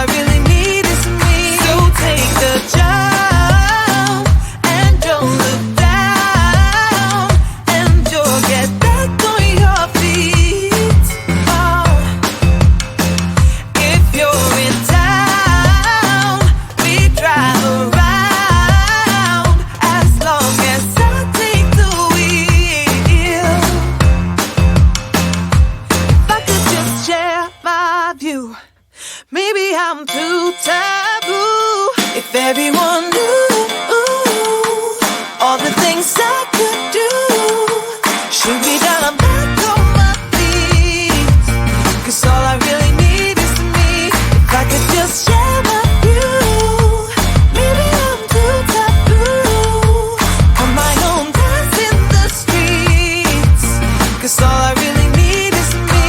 I really need is me. So take the jump and don't look down, and you'll get back on your feet. Oh, if you're in town, we drive around as long as I take the wheel. If I could just share my view, maybe I'm too taboo. If everyone knew all the things I could do, shoot me down, I'm back on my feet. 'Cause all I really need is me. If I could just share my view, maybe I'm too taboo. On my own, dance in the streets. 'Cause all I really need is me.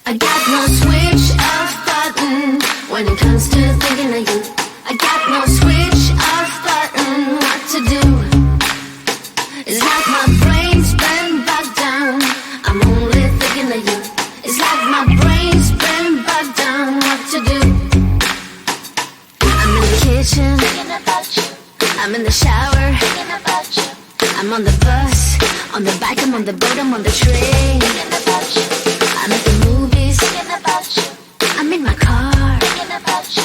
I got no switch off button when it comes to thinking of you. I got no switch off button what to do. It's like my brain's been bogged down. I'm only thinking of you. It's like my brain's been bogged down what to do. I'm in the kitchen thinking about you. I'm in the shower thinking about you. I'm on the bus, on the bike, I'm on the boat, I'm on the train thinking about you. I'm at the movies thinking about you. I'm in my car thinking about you.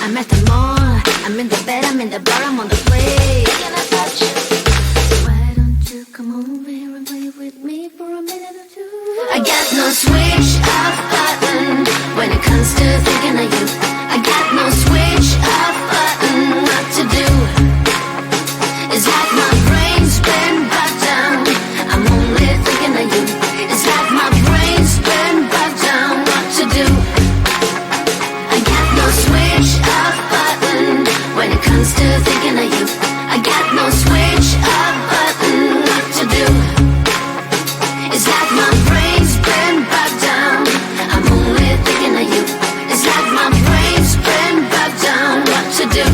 I'm at the mall, I'm in the bed, I'm in the bar, I'm on the plane thinking about you. Why don't you come over here and play with me for a minute or two? I got no switch off button when it comes to thinking of you. I got no switch off button what to do. It's like my brain's been bogged down. I'm only thinking of you. It's like my brain's been bogged down. What to do? I got no switch off button when it comes to thinking of you. I got no switch off button. What to do? It's like my brain's been bogged down. I'm only thinking of you. It's like my brain's been bogged down. What to do?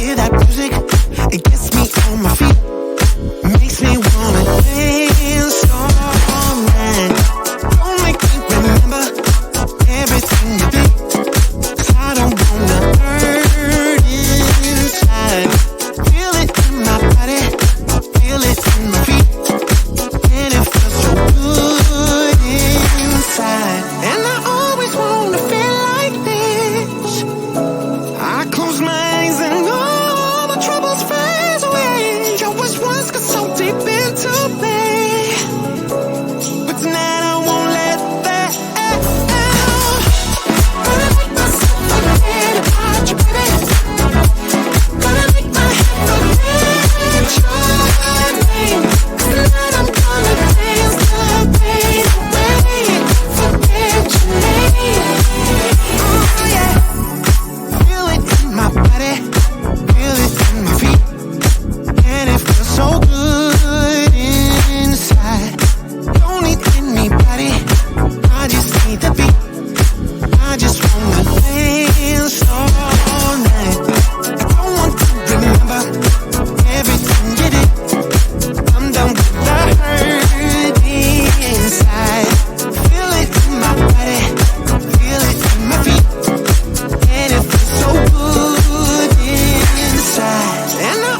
hear that music, it gets me on my feet. Makes me wanna dance all night. Don't make me remember everything you did, 'cause I don't wanna hurt inside. Feel it in my body, feel it in my feet, and it feels so good inside. And I always wanna feel like this. I close my eyes and all my troubles fade away. I was once got so deep into me, but tonight I won't let that out. Gonna make myself forget about you, baby. Gonna make my head forget your name. Tonight I'm gonna dance the pain away. Forget your name. Oh yeah. Feel it in my body, feel it in my feet, and it feels so good inside. Don't need anybody, I just need the beat. I just wanna dance all night. I don't want to remember everything you did. I'm done with the hurt inside. Feel it in my body, feel it in my feet, and it feels so good inside. And I